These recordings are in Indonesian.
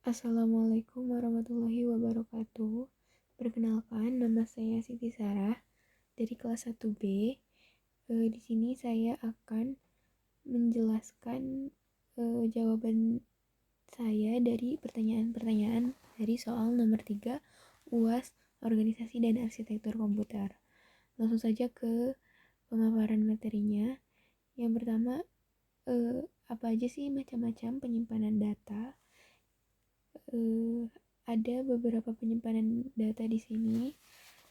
Assalamualaikum warahmatullahi wabarakatuh. Perkenalkan, nama saya Siti Sarah dari kelas 1B. Di sini saya akan menjelaskan jawaban saya dari pertanyaan-pertanyaan dari soal nomor 3 UAS Organisasi dan Arsitektur Komputer. Langsung saja ke pemaparan materinya. Yang pertama, apa aja sih macam-macam penyimpanan data? Ada beberapa penyimpanan data di sini.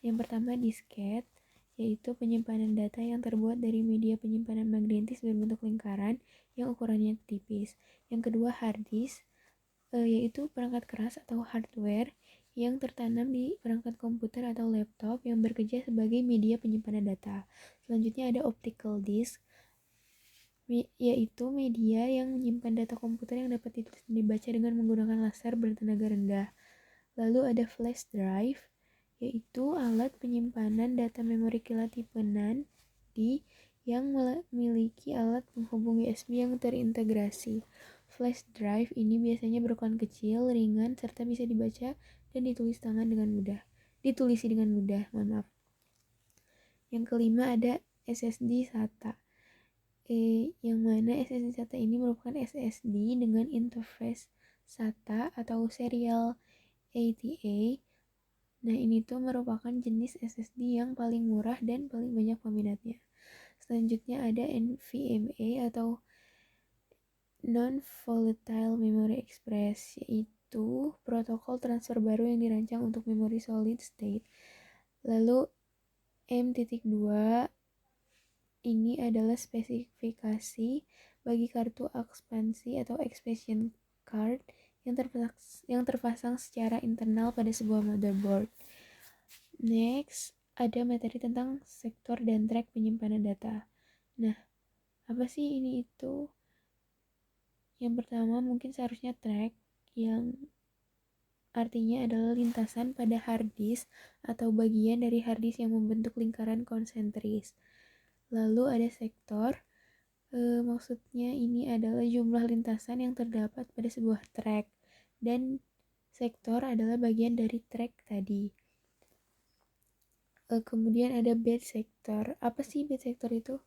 Yang pertama disket, yaitu penyimpanan data yang terbuat dari media penyimpanan magnetis berbentuk lingkaran yang ukurannya tipis. Yang kedua hard disk, yaitu perangkat keras atau hardware yang tertanam di perangkat komputer atau laptop yang bekerja sebagai media penyimpanan data. Selanjutnya ada optical disk, yaitu media yang menyimpan data komputer yang dapat ditulis dan dibaca dengan menggunakan laser bertenaga rendah. Lalu ada flash drive, yaitu alat penyimpanan data memori kilat tipe NAND yang memiliki alat penghubung USB yang terintegrasi. Flash drive ini biasanya berukuran kecil, ringan, serta bisa dibaca dan ditulisi dengan mudah. Yang kelima ada SSD SATA. Yang mana SSD SATA ini merupakan SSD dengan interface SATA atau serial ATA. Nah, ini tuh merupakan jenis SSD yang paling murah dan paling banyak peminatnya. Selanjutnya ada NVMe atau Non-Volatile Memory Express, yaitu protokol transfer baru yang dirancang untuk memori solid state. Lalu M.2 ini adalah spesifikasi bagi kartu ekspansi atau expansion card yang terpasang secara internal pada sebuah motherboard. Next, ada materi tentang sektor dan track penyimpanan data. Nah, apa sih ini itu? Yang pertama mungkin seharusnya track, yang artinya adalah lintasan pada hard disk atau bagian dari hard disk yang membentuk lingkaran konsentris. Lalu ada sektor, maksudnya ini adalah jumlah lintasan yang terdapat pada sebuah track, dan sektor adalah bagian dari track tadi. Kemudian ada bed sector. Apa sih bed sector itu?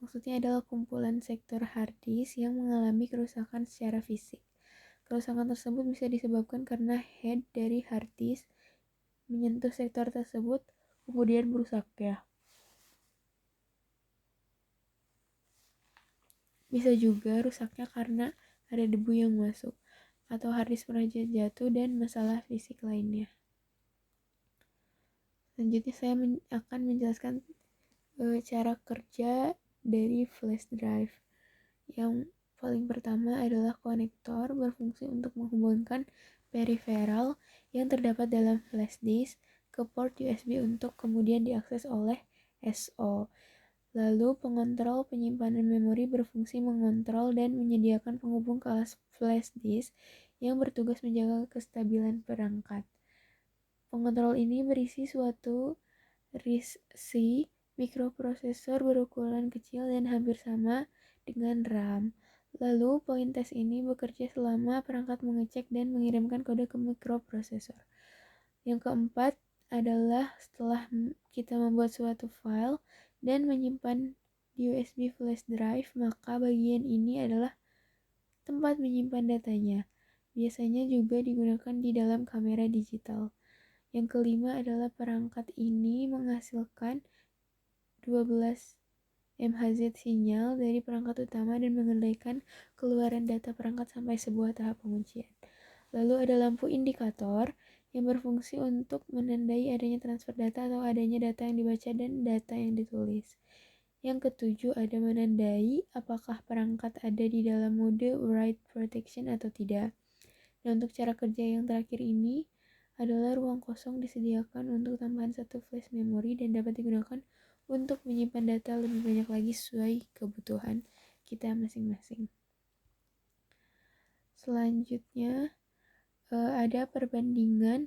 Maksudnya adalah kumpulan sektor hard disk yang mengalami kerusakan secara fisik. Kerusakan tersebut bisa disebabkan karena head dari hard disk menyentuh sektor tersebut kemudian merusak ya. Bisa juga rusaknya karena ada debu yang masuk, atau hard disk pernah jatuh dan masalah fisik lainnya. Selanjutnya saya akan menjelaskan cara kerja dari flash drive. Yang paling pertama adalah konektor, berfungsi untuk menghubungkan peripheral yang terdapat dalam flash disk ke port USB untuk kemudian diakses oleh SO. Lalu pengontrol penyimpanan memori berfungsi mengontrol dan menyediakan penghubung ke alas flash disk yang bertugas menjaga kestabilan perangkat. Pengontrol ini berisi suatu RISC mikroprosesor berukuran kecil dan hampir sama dengan RAM. Lalu poin tes ini bekerja selama perangkat mengecek dan mengirimkan kode ke mikroprosesor. Yang keempat adalah setelah kita membuat suatu file dan menyimpan di USB flash drive, maka bagian ini adalah tempat menyimpan datanya. Biasanya juga digunakan di dalam kamera digital. Yang kelima adalah perangkat ini menghasilkan 12 MHz sinyal dari perangkat utama dan mengendalikan keluaran data perangkat sampai sebuah tahap penguncian. Lalu ada lampu indikator yang berfungsi untuk menandai adanya transfer data atau adanya data yang dibaca dan data yang ditulis. Yang ketujuh ada menandai apakah perangkat ada di dalam mode write protection atau tidak. Dan untuk cara kerja yang terakhir ini adalah ruang kosong disediakan untuk tambahan satu flash memory dan dapat digunakan untuk menyimpan data lebih banyak lagi sesuai kebutuhan kita masing-masing. Selanjutnya ada perbandingan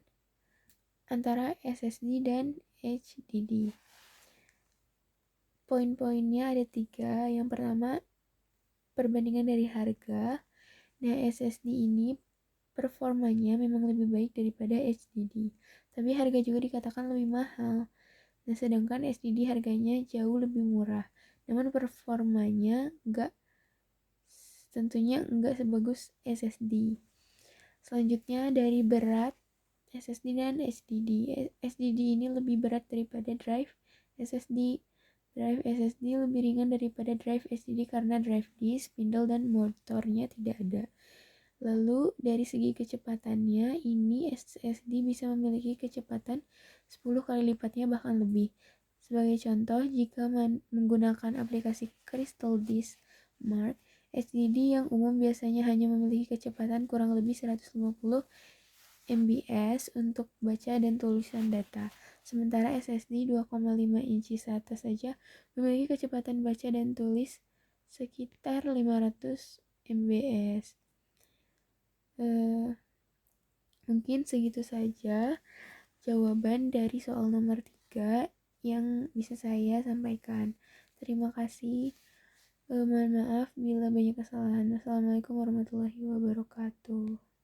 antara SSD dan HDD. Poin-poinnya ada 3. Yang pertama, perbandingan dari harga. Nah, SSD ini performanya memang lebih baik daripada HDD, tapi harga juga dikatakan lebih mahal. Nah, sedangkan HDD harganya jauh lebih murah, namun performanya tentunya nggak sebagus SSD. Selanjutnya dari berat SSD dan HDD. HDD ini lebih berat daripada drive SSD. Drive SSD lebih ringan daripada drive HDD karena drive disk, spindle, dan motornya tidak ada. Lalu dari segi kecepatannya, ini SSD bisa memiliki kecepatan 10 kali lipatnya bahkan lebih. Sebagai contoh, jika menggunakan aplikasi Crystal Disk Mark, HDD yang umum biasanya hanya memiliki kecepatan kurang lebih 150 MBS untuk baca dan tulisan data. Sementara SSD 2,5 inci atas saja memiliki kecepatan baca dan tulis sekitar 500 MBS. Mungkin segitu saja jawaban dari soal nomor 3 yang bisa saya sampaikan. Terima kasih. Mohon maaf bila banyak kesalahan. Wassalamualaikum warahmatullahi wabarakatuh.